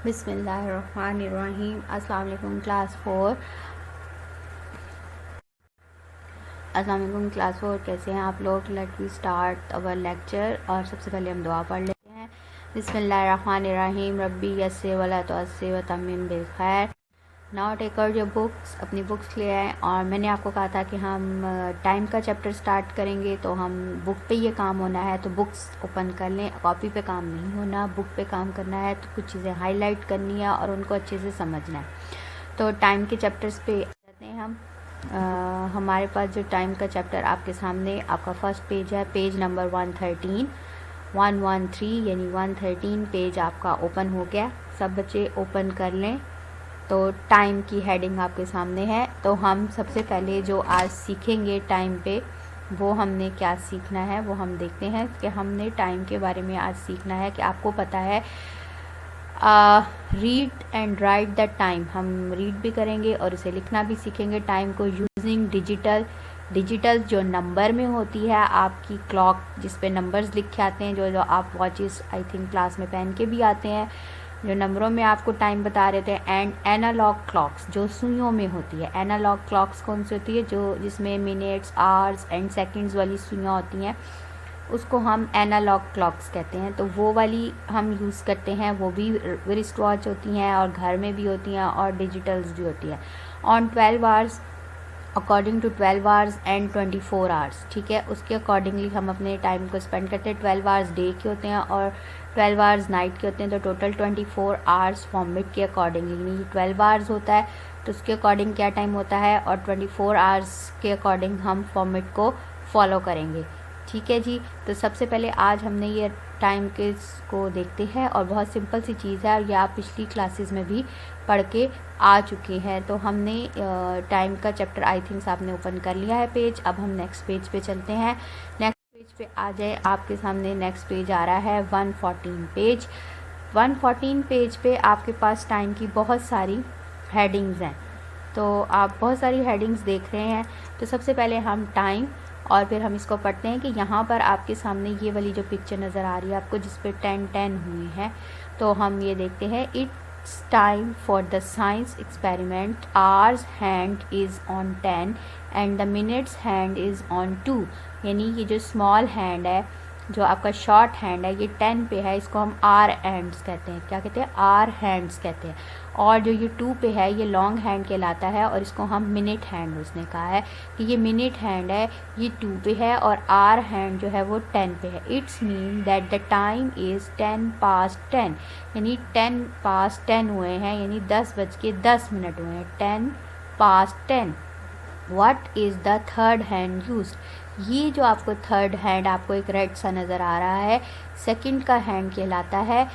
बिस्मिल्लाहिर्रहमानिर्रहीम। अस्सलाम वालेकुम क्लास 4। अस्सलाम वालेकुम क्लास 4, कैसे हैं आप लोग? Let we start our lecture. और सबसे पहले हम दुआ पढ़ लेते हैं। बिस्मिल्लाहिर्रहमानिर्रहीम। रब्बी यस्सिर वला तुअस्सिर व तम्मिम बिल खैर। Now take out your books, अपनी बुक्स ले आएँ। और मैंने आपको कहा था कि हम टाइम का चैप्टर स्टार्ट करेंगे, तो हम बुक पे ये काम होना है, तो बुक्स ओपन कर लें। कॉपी पे काम नहीं होना, बुक पे काम करना है। तो कुछ चीज़ें हाईलाइट करनी है और उनको अच्छे से समझना है। तो टाइम के चैप्टर्स पे जाते हैं हम। हमारे पास जो टाइम का चैप्टर आपके सामने आपका फर्स्ट पेज है, पेज नंबर 113 यानी 113 पेज आपका ओपन हो गया। सब बच्चे ओपन कर लें। तो टाइम की हेडिंग आपके सामने है। तो हम सबसे पहले जो आज सीखेंगे टाइम पे, वो हमने क्या सीखना है वो हम देखते हैं कि हमने टाइम के बारे में आज सीखना है कि आपको पता है read and right the time. हम रीड भी करेंगे और उसे लिखना भी सीखेंगे टाइम को, यूजिंग डिजिटल जो नंबर में होती है आपकी क्लॉक, जिस पे नंबर्स लिखे आते हैं, जो आप वॉचेस आई थिंक क्लास में पहन के भी आते हैं, जो नंबरों में आपको टाइम बता रहे थे। एंड एनालॉग क्लॉक्स जो सुइयों में होती है। एनालॉग क्लॉक्स कौन सी होती है? जो जिसमें मिनट्स, आवर्स एंड सेकंड्स वाली सुइयाँ होती हैं, उसको हम एनालॉग क्लॉक्स कहते हैं। तो वो वाली हम यूज़ करते हैं। वो भी रिस्ट वॉच होती हैं और घर में भी होती हैं और डिजिटल्स भी होती हैं। On 12 hours, according to 12 hours and 24 hours, ठीक है, उसके अकॉर्डिंगली हम अपने टाइम को स्पेंड करते हैं। 12 आवर्स डे के होते हैं और 12 आवर्स नाइट के होते हैं। तो टोटल 24 आवर्स फॉर्मेट के अकॉर्डिंगली 12 आवर्स होता है, तो उसके अकॉर्डिंग क्या टाइम होता है, और 24 आवर्स के अकॉर्डिंग हम फॉर्मेट को फॉलो करेंगे। ठीक है जी। तो सबसे पहले आज हमने ये टाइम के को देखते हैं और बहुत सिंपल सी चीज़ है, और ये आप पिछली क्लासेस में भी पढ़ के आ चुके हैं। तो हमने टाइम का चैप्टर आई थिंक आपने ओपन कर लिया है पेज। अब हम नेक्स्ट पेज पे चलते हैं। नेक्स्ट पेज पे आ जाए, आपके सामने नेक्स्ट पेज आ रहा है 114 पेज। 114 पेज पे आपके पास टाइम की बहुत सारी हेडिंग्स हैं। तो आप बहुत सारी हेडिंग्स देख रहे हैं। तो सबसे पहले हम टाइम, और फिर हम इसको पढ़ते हैं कि यहाँ पर आपके सामने ये वाली जो पिक्चर नज़र आ रही है आपको, जिस पे 10-10 हुई है, तो हम ये देखते हैं। It's time for the science experiment, hours hand is on 10 and the minutes hand is on 2। यानी ये जो स्मॉल हैंड है, जो आपका शॉर्ट हैंड है, ये 10 पे है, इसको हम आर हैंड्स कहते हैं। क्या कहते हैं? आर हैंड्स कहते हैं। और जो ये 2 पे है, ये लॉन्ग हैंड कहलाता है और इसको हम मिनट हैंड, उसने कहा है कि ये मिनट हैंड है, ये 2 पे है, और आर हैंड जो है वो 10 पे है। It's mean that the time is 10 past 10, यानी 10 past 10 हुए हैं, यानी 10:10 हुए हैं। 10 past 10। What is the third hand used? ये जो आपको थर्ड हैंड आपको एक रेड सा नज़र आ रहा है, सेकंड का हैंड कहलाता है।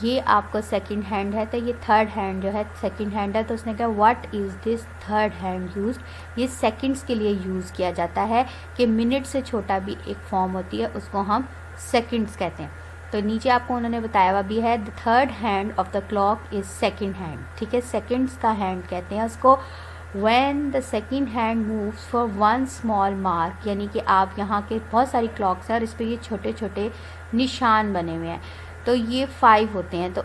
ये आपको सेकंड हैंड है, तो ये थर्ड हैंड जो है सेकंड हैंड है। तो उसने कहा what is this third hand used? ये सेकंड्स के लिए यूज़ किया जाता है, कि मिनट से छोटा भी एक फॉर्म होती है, उसको हम सेकंड्स कहते हैं। तो नीचे आपको उन्होंने बताया हुआ भी है, the third hand of the clock is second hand. ठीक है, सेकंड्स का हैंड कहते हैं उसको। When the second hand moves for one small mark, यानी कि आप यहाँ के बहुत सारी क्लॉक्स हैं और इस पर ये छोटे छोटे निशान बने हुए हैं। तो ये 5 होते हैं। तो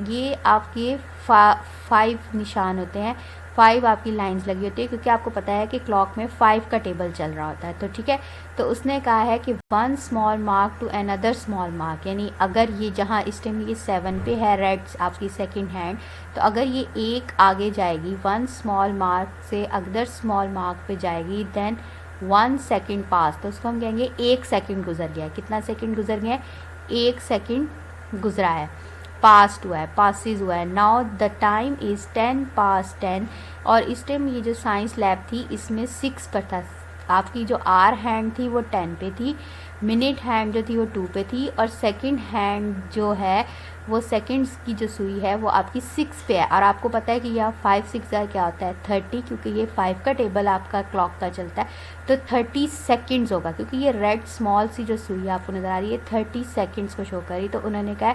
ये आपके 5 निशान होते हैं, 5 आपकी लाइंस लगी होती है, क्योंकि आपको पता है कि क्लॉक में 5 का टेबल चल रहा होता है। तो ठीक है, तो उसने कहा है कि 1 small mark to another small mark, यानी अगर ये जहाँ इस टाइम ये 7 पे है रेड आपकी सेकंड हैंड, तो अगर ये एक आगे जाएगी 1 स्मॉल मार्क से अदर स्मॉल मार्क पे जाएगी, देन 1 सेकेंड पास, तो उसको हम कहेंगे 1 सेकेंड गुजर गया है। कितना सेकेंड गुजर गया है? 1 सेकेंड गुजरा है, पास्ट हुआ है, पासिस हुआ है। Now the time is 10 past 10। और इस टाइम ये जो साइंस लैब थी इसमें 6 पर था। आपकी जो आर हैंड थी वो 10 पे थी, मिनट हैंड जो थी वो 2 पे थी, और सेकंड हैंड जो है वो सेकंड्स की जो सुई है वो आपकी 6 पे है। और आपको पता है कि यह 5 6 क्या होता है? 30, क्योंकि ये 5 का टेबल आपका क्लॉक का चलता है। तो 30 सेकेंड्स होगा, क्योंकि ये रेड स्मॉल सी जो सुई आपको नज़र आ रही है 30 सेकेंड्स को शो करी। तो उन्होंने कहा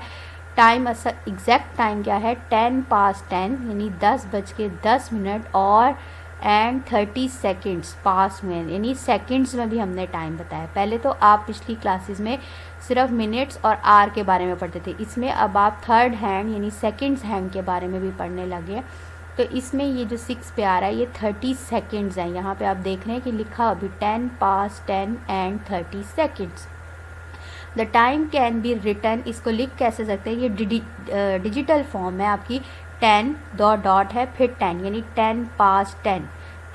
टाइम एग्जैक्ट टाइम क्या है? 10 past 10, यानी 10:10 और एंड 30 सेकेंड्स पास हुए, यानी सेकेंड्स में भी हमने टाइम बताया। पहले तो आप पिछली क्लासेस में सिर्फ मिनट्स और आवर के बारे में पढ़ते थे, इसमें अब आप थर्ड हैंड यानी सेकेंड्स हैंड के बारे में भी पढ़ने लगे। तो इसमें ये जो 6 पे आ रहा है ये 30 सेकेंड्स हैं। यहाँ पे आप देख रहे हैं कि लिखा अभी 10 past 10 and 30 seconds. The time can be written, इसको लिख कैसे सकते हैं, ये डिजिटल फॉर्म है आपकी। 10 डॉट है फिर 10 यानी 10 past 10,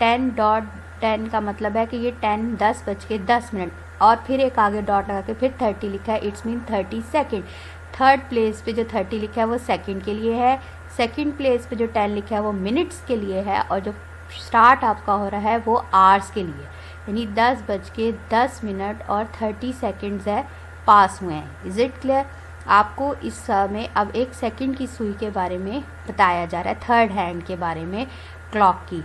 10 का मतलब है कि ये 10:10 और फिर एक आगे डॉट लगा के फिर 30 लिखा है, it's mean 30 second. Third place पे जो 30 लिखा है वो सेकंड के लिए है, सेकंड प्लेस पे जो 10 लिखा है वो मिनट्स के लिए है, और जो स्टार्ट आपका हो रहा है वो आवर्स के लिए, यानी 10:10 और 30 सेकेंड्स है पास हुए हैं। Is it clear? आपको इस समय अब एक सेकंड की सुई के बारे में बताया जा रहा है, थर्ड हैंड के बारे में क्लॉक की।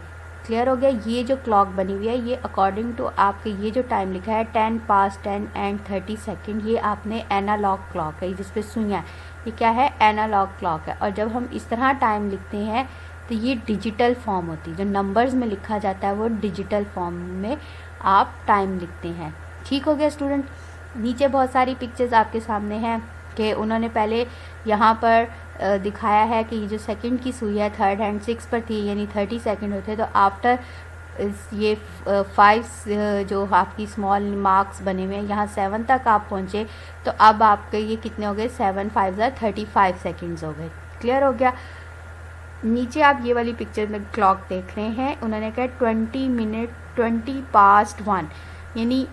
क्लियर हो गया? ये जो क्लॉक बनी हुई है ये अकॉर्डिंग टू आपके ये जो टाइम लिखा है 10 past 10 एंड 30 सेकेंड, ये आपने एनालॉग क्लॉक है जिस पे सुइयाँ, ये क्या है, एनालॉग क्लॉक है। और जब हम इस तरह टाइम लिखते हैं तो ये डिजिटल फॉर्म होती है, जो नंबर्स में लिखा जाता है वो डिजिटल फॉर्म में आप टाइम लिखते हैं। ठीक हो गया स्टूडेंट? नीचे बहुत सारी पिक्चर्स आपके सामने हैं कि उन्होंने पहले यहाँ पर दिखाया है कि ये जो सेकंड की सुई है थर्ड हैंड 6 पर थी यानी 30 सेकंड होते, तो आफ्टर ये 5 जो आपकी स्मॉल मार्क्स बने हुए हैं यहाँ 7 तक आप पहुँचे, तो अब आपके ये कितने हो गए, 7 5 35 सेकेंड्स हो गए। क्लियर हो गया? नीचे आप ये वाली पिक्चर में क्लॉक देख रहे हैं, उन्होंने कहा 20 past 1, यानी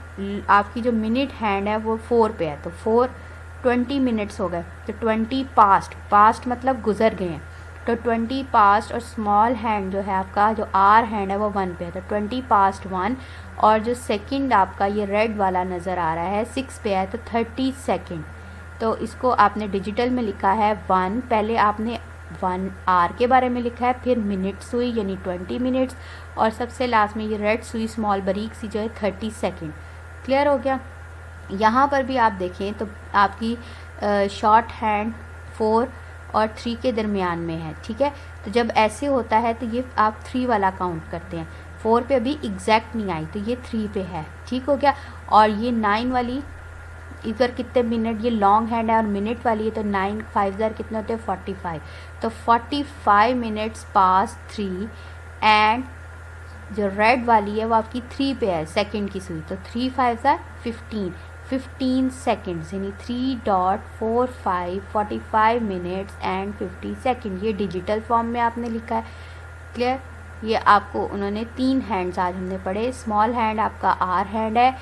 आपकी जो मिनट हैंड है वो 4 पे है, तो 20 मिनट्स हो गए, तो 20 पास्ट मतलब गुजर गए हैं, तो 20 past और स्मॉल हैंड जो है आपका जो आर हैंड है वो 1 पे है, तो 20 past 1, और जो सेकंड आपका ये रेड वाला नज़र आ रहा है 6 पे है, तो 30 सेकंड। तो इसको आपने डिजिटल में लिखा है 1, पहले आपने 1 आवर के बारे में लिखा है, फिर मिनट सुई यानी 20 मिनट्स, और सबसे लास्ट में ये रेड सुई स्मॉल बारीक सी जो है 30 सेकेंड। क्लियर हो गया? यहाँ पर भी आप देखें तो आपकी शॉर्ट हैंड 4 और 3 के दरमियान में है। ठीक है, तो जब ऐसे होता है तो ये आप 3 वाला काउंट करते हैं, 4 पे अभी एग्जैक्ट नहीं आई तो ये 3 पे है। ठीक हो गया? और ये 9 वाली इधर कितने मिनट, ये लॉन्ग हैंड है और मिनट वाली है, तो 9 5 कितने होते हैं 45, तो 45 मिनट्स पास 3, एंड जो रेड वाली है वो आपकी 3 पे है सेकंड की सुई, तो 3 5 15 सेकेंड्स यानी 3.45 45 मिनट्स एंड 50 सेकेंड। ये डिजिटल फॉर्म में आपने लिखा है। क्लियर? ये आपको उन्होंने 3 हैंड्स आज हमने पढ़े, स्मॉल हैंड आपका आर हैंड है,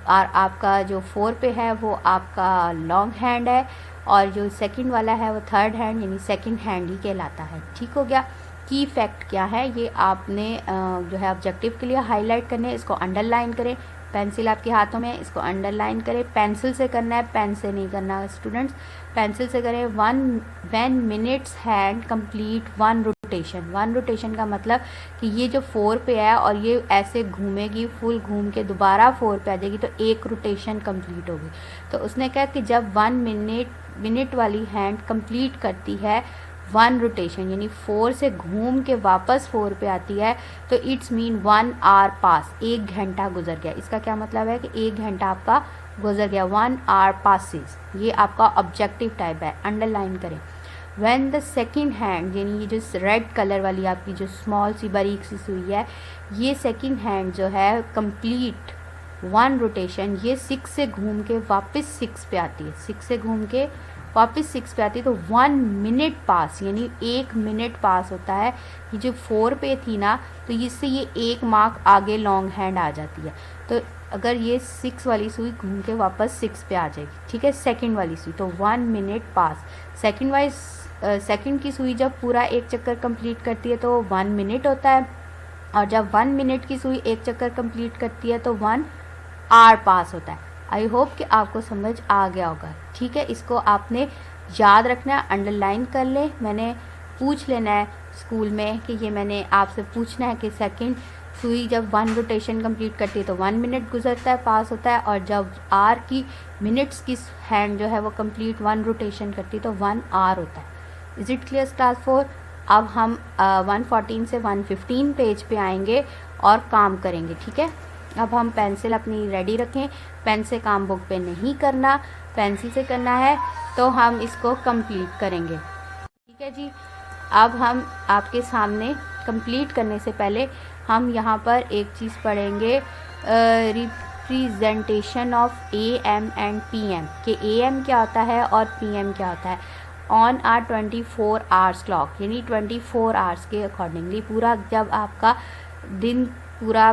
और आपका जो 4 पे है वो आपका लॉन्ग हैंड है, और जो सेकंड वाला है वो थर्ड हैंड यानी सेकंड हैंड ही कहलाता है। ठीक हो गया? की फैक्ट क्या है ये आपने जो है ऑब्जेक्टिव के लिए हाईलाइट करने, इसको अंडरलाइन करें, पेंसिल आपके हाथों में, इसको अंडरलाइन करें। पेंसिल से करना है, पेन से नहीं करना स्टूडेंट्स, पेंसिल से करें। When minutes hand complete 1 rotation. 1 rotation का मतलब कि ये जो 4 पे है और ये ऐसे घूमेगी, फुल घूम के दोबारा 4 पे आ जाएगी, तो एक रोटेशन कंप्लीट होगी। तो उसने कहा कि जब 1 मिनट वाली हैंड कंप्लीट करती है 1 रोटेशन यानी 4 से घूम के वापस 4 पे आती है, तो इट्स मीन 1 आवर पास, 1 घंटा गुजर गया। इसका क्या मतलब है कि 1 घंटा आपका गुजर गया, 1 आवर पासिस। ये आपका ऑब्जेक्टिव टाइप है, अंडरलाइन करें। व्हेन द सेकंड हैंड यानी ये जो रेड कलर वाली आपकी जो स्मॉल सी बारीक सी सुई है, ये सेकंड हैंड जो है कंप्लीट 1 रोटेशन, ये 6 से घूम के वापस 6 पे आती है, 6 से घूम के वापस 6 पे आती है, तो 1 मिनट पास यानी 1 मिनट पास होता है। ये जो 4 पे थी ना, तो इससे ये 1 मार्क आगे लॉन्ग हैंड आ जाती है। तो अगर ये 6 वाली सुई घूम के वापस 6 पे आ जाएगी, ठीक है, सेकंड वाली सुई, तो 1 मिनट पास। सेकंड की सुई जब पूरा एक चक्कर कंप्लीट करती है तो 1 मिनट होता है, और जब 1 मिनट की सुई एक चक्कर कंप्लीट करती है तो 1 आवर पास होता है। आई होप कि आपको समझ आ गया होगा। ठीक है, इसको आपने याद रखना है, अंडरलाइन कर ले। मैंने पूछ लेना है स्कूल में कि ये मैंने आपसे पूछना है कि सेकंड सुई जब 1 रोटेशन कंप्लीट करती है तो 1 मिनट गुजरता है, पास होता है, और जब आर की मिनट्स की हैंड जो है वो कंप्लीट 1 रोटेशन करती है तो 1 आवर होता है। Is it clear class 4? अब हम 114 से 115 पेज पे आएंगे और काम करेंगे, ठीक है। अब हम पेंसिल अपनी रेडी रखें, पेन से काम बुक पे नहीं करना, पेंसिल से करना है, तो हम इसको कंप्लीट करेंगे, ठीक है जी। अब हम आपके सामने कंप्लीट करने से पहले हम यहाँ पर एक चीज़ पढ़ेंगे, representation of AM and PM, कि AM क्या होता है और PM क्या होता है ऑन आ 24 आवर्स क्लॉक, यानी 24 आवर्स के अकॉर्डिंगली। पूरा जब आपका दिन पूरा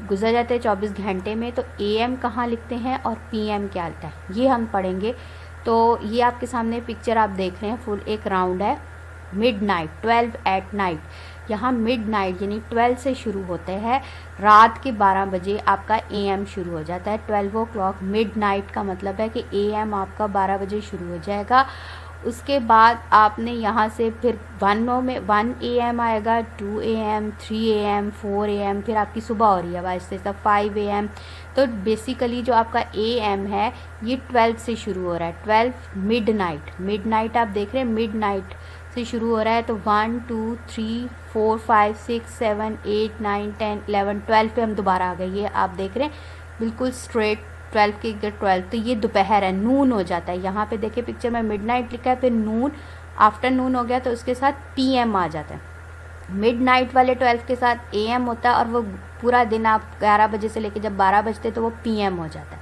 गुजर जाते हैं 24 घंटे में, तो AM कहाँ लिखते हैं और PM क्या होता है, ये हम पढ़ेंगे। तो ये आपके सामने पिक्चर आप देख रहे हैं, फुल एक राउंड है, मिडनाइट, 12 एट नाइट। यहाँ मिडनाइट यानी 12 से शुरू होते हैं, रात के 12 बजे आपका AM शुरू हो जाता है। 12 ओ क्लॉक मिडनाइट का मतलब है कि AM आपका 12 बजे शुरू हो जाएगा। उसके बाद आपने यहाँ से फिर 1 AM आएगा, 2 AM, 3 AM, 4 AM, फिर आपकी सुबह हो रही है वास्ते तब 5 AM। तो बेसिकली जो आपका AM है ये 12 से शुरू हो रहा है, 12 मिडनाइट आप देख रहे हैं, मिडनाइट से शुरू हो रहा है। तो 1 2 3 4 5 6 7 8 9 10 11 12 पे हम दोबारा आ गए, ये आप देख रहे हैं बिल्कुल स्ट्रेट 12 के 12। तो ये दोपहर है, नून हो जाता है। यहाँ पे देखिए पिक्चर में मिडनाइट लिखा है, फिर नून, आफ्टरनून हो गया, तो उसके साथ PM आ जाता है। मिडनाइट वाले 12 के साथ AM होता है, और वो पूरा दिन आप 11 बजे से लेकर जब 12 बजते तो वो PM हो जाता है।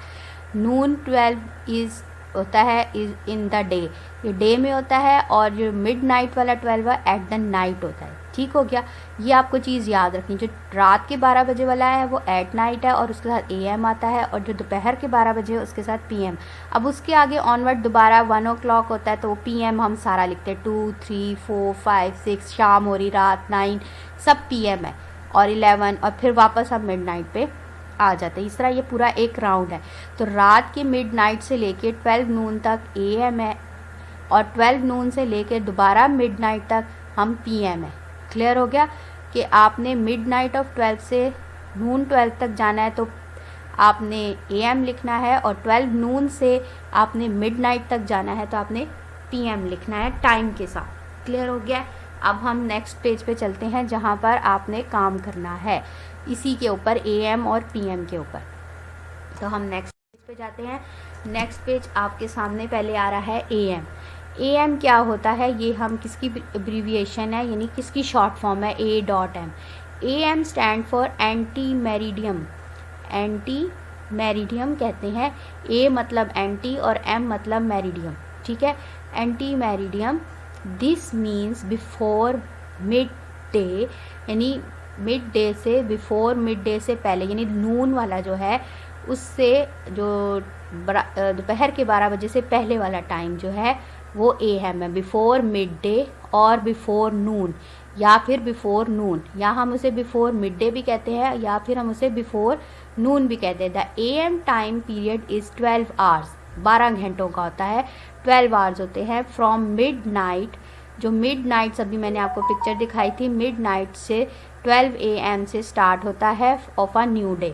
नून 12 इज़ होता है इज इन द डे, ये डे में होता है, और जो मिडनाइट वाला 12 है एट द नाइट होता है, ठीक हो गया। ये आपको चीज़ याद रखनी, जो रात के 12 बजे वाला है वो एट नाइट है और उसके साथ AM आता है, और जो दोपहर के 12 बजे है उसके साथ PM। अब उसके आगे ऑनवर्ड दोबारा 1 ओ क्लॉक होता है, तो वो PM हम सारा लिखते हैं, 2 3 4 5 6, शाम हो रही, रात 9, सब PM है, और 11, और फिर वापस हम मिडनाइट पे आ जाते हैं। इस तरह ये पूरा एक राउंड है। तो रात के मिडनाइट से लेके 12 नून तक AM है, और 12 नून से लेके दोबारा मिडनाइट तक हम PM है। क्लियर हो गया कि आपने मिडनाइट ऑफ 12 से नून 12 तक जाना है तो आपने AM लिखना है, और 12 नून से आपने मिडनाइट तक जाना है तो आपने PM लिखना है टाइम के साथ। क्लियर हो गया। अब हम नेक्स्ट पेज पे चलते हैं जहाँ पर आपने काम करना है इसी के ऊपर, AM और PM के ऊपर। तो हम नेक्स्ट पेज पे जाते हैं। नेक्स्ट पेज आपके सामने पहले आ रहा है AM। AM क्या होता है, ये हम किसकी एब्रीविएशन है, यानी किसकी शॉर्ट फॉर्म है, A.M। AM stand for anti meridiem, anti meridiem कहते हैं। A मतलब एंटी और M मतलब मेरिडियम, ठीक है, anti meridiem. This means before mid day, यानी मिड डे से बिफोर, मिड डे से पहले, यानी नून वाला जो है उससे जो दोपहर के 12 बजे से पहले वाला टाइम जो है वो AM है। बिफोर मिड डे और बिफोर नून, या फिर बिफोर नून, या हम उसे बिफोर मिड डे भी कहते हैं, या फिर हम उसे बिफोर नून भी कहते हैं। The AM time period is 12 hours, 12 घंटों का होता है, 12 आवर्स होते हैं। फ्रॉम मिड नाइट, जो मिड नाइट अभी मैंने आपको पिक्चर दिखाई थी, मिड नाइट से 12 AM से स्टार्ट होता है ऑफ अ न्यू डे।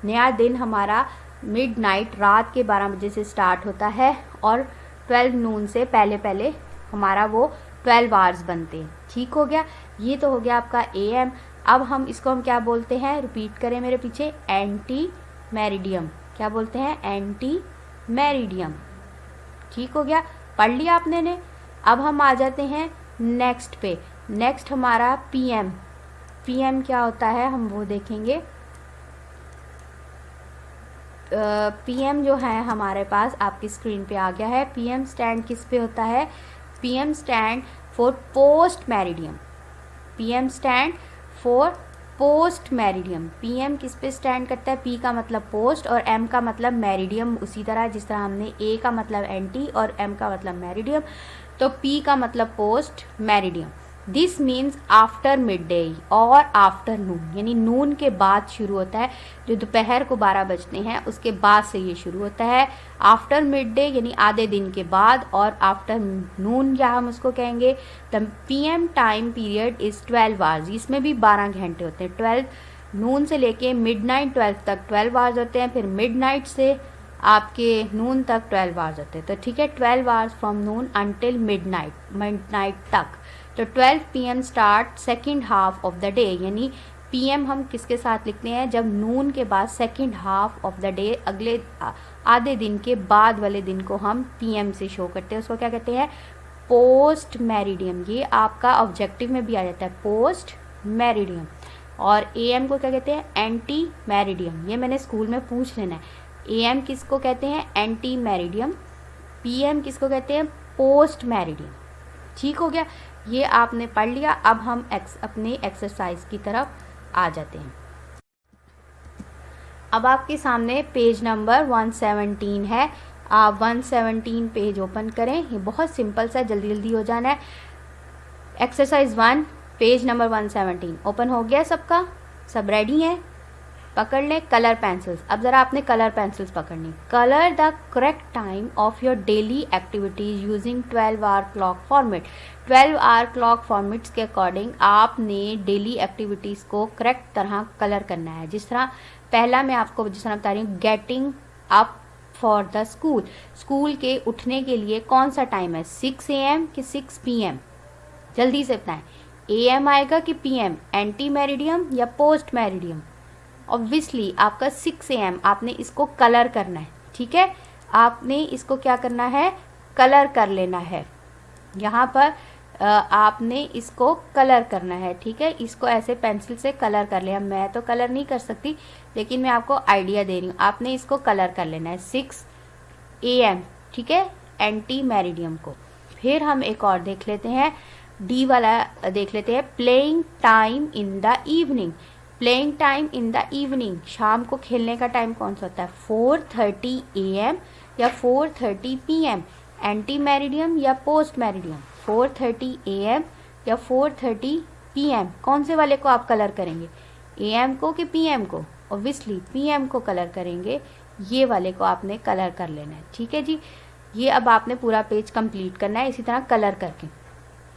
नया दिन हमारा मिड नाइट रात के 12 बजे से स्टार्ट होता है, और 12 नून से पहले पहले हमारा वो 12 आवर्स बनते हैं, ठीक हो गया। ये तो हो गया आपका AM। अब हम इसको हम क्या बोलते हैं, रिपीट करें मेरे पीछे, एंटी मेरिडियम। क्या बोलते हैं, एंटी मेरिडियम, ठीक हो गया, पढ़ लिया आपने ने। अब हम आ जाते हैं नेक्स्ट पे। नेक्स्ट हमारा PM। PM क्या होता है हम वो देखेंगे। PM जो है हमारे पास आपकी स्क्रीन पे आ गया है। PM स्टैंड किस पे होता है, PM stand for post meridiem, PM stand for post meridiem. PM किस पे स्टैंड करता है, P का मतलब पोस्ट और M का मतलब मेरिडियम, उसी तरह जिस तरह हमने A का मतलब एंटी और M का मतलब मेरिडियम, तो P का मतलब post meridiem. This means after mid day और आफ्टर नून, यानी नून के बाद शुरू होता है, जो दोपहर को 12 बजते हैं उसके बाद से ये शुरू होता है। आफ्टर मिड डे यानी आधे दिन के बाद, और आफ्टर नून क्या हम उसको कहेंगे, the PM time period is 12 hours. इसमें भी 12 घंटे होते हैं। 12 नून से लेके मिडनाइट 12 तक 12 आवर्स होते हैं, फिर मिडनाइट से आपके नून तक 12 आवर्स होते हैं। तो ठीक है, 12 hours from Noon until midnight, midnight तक, तो 12 PM start second half of the day, यानी PM हम किसके साथ लिखते हैं, जब नून के बाद second half of the day, अगले आधे दिन के बाद वाले दिन को हम PM से शो करते हैं, उसको क्या कहते हैं, पोस्ट मेरिडियम। ये आपका ऑब्जेक्टिव में भी आ जाता है, पोस्ट मेरिडियम। और AM को क्या कहते हैं, एंटी मेरिडियम। ये मैंने स्कूल में पूछ लेना है, AM किसको कहते हैं, एंटी मेरिडियम, PM किसको कहते हैं, पोस्ट मेरिडियम। ठीक हो गया, ये आपने पढ़ लिया। अब हम अपने एक्सरसाइज की तरफ आ जाते हैं। अब आपके सामने पेज नंबर 117 है, आप 117 पेज ओपन करें। ये बहुत सिंपल सा, जल्दी जल्दी हो जाना है। एक्सरसाइज 1 पेज नंबर 117 ओपन हो गया सबका, सब रेडी है, पकड़ लें कलर पेंसिल्स। अब ज़रा आपने कलर पेंसिल्स पकड़नी। Colour the correct time of your daily activities using 12 hour clock format. 12 hour clock formats के अकॉर्डिंग आपने डेली एक्टिविटीज़ को करेक्ट तरह कलर करना है। जिस तरह पहला मैं आपको जिस तरह बता रही हूँ, getting up for the school, school के उठने के लिए कौन सा टाइम है, 6 AM कि 6 PM, जल्दी से बताएं, AM आएगा कि PM, एंटी मेरिडियम या पोस्ट मेरिडियम। ऑब्वियसली आपका 6 AM, आपने इसको कलर करना है, ठीक है, आपने इसको क्या करना है, कलर कर लेना है। यहाँ पर आपने इसको कलर करना है, ठीक है, इसको ऐसे पेंसिल से कलर कर लिया। मैं तो कलर नहीं कर सकती, लेकिन मैं आपको आइडिया दे रही हूँ, आपने इसको कलर कर लेना है 6 AM, ठीक है, एंटी मेरिडियम को। फिर हम एक और देख लेते हैं, डी वाला देख लेते हैं, playing time in the evening. Playing time in the evening, शाम को खेलने का टाइम कौन सा होता है, 4:30 AM या 4:30 PM, एंटी मेरिडियम या पोस्ट मेरिडियम, 4:30 AM या 4:30 PM, कौन से वाले को आप कलर करेंगे, AM को कि PM को, ऑब्वियसली PM को कलर करेंगे, ये वाले को आपने कलर कर लेना है, ठीक है जी। ये अब आपने पूरा पेज कंप्लीट करना है इसी तरह कलर करके,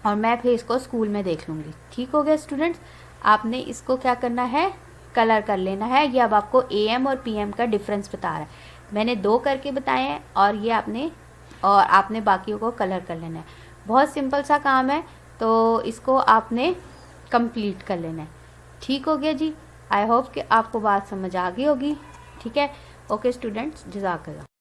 और मैं फिर इसको स्कूल में देख लूँगी। ठीक हो गया स्टूडेंट्स, आपने इसको क्या करना है, कलर कर लेना है। ये अब आपको AM और PM का डिफरेंस बता रहा है, मैंने 2 करके बताए हैं, और ये आपने बाकियों को कलर कर लेना है। बहुत सिंपल सा काम है, तो इसको आपने कंप्लीट कर लेना है। ठीक हो गया जी, आई होप कि आपको बात समझ आ गई होगी। ठीक है, ओके स्टूडेंट्स, जज़ाकल्लाह।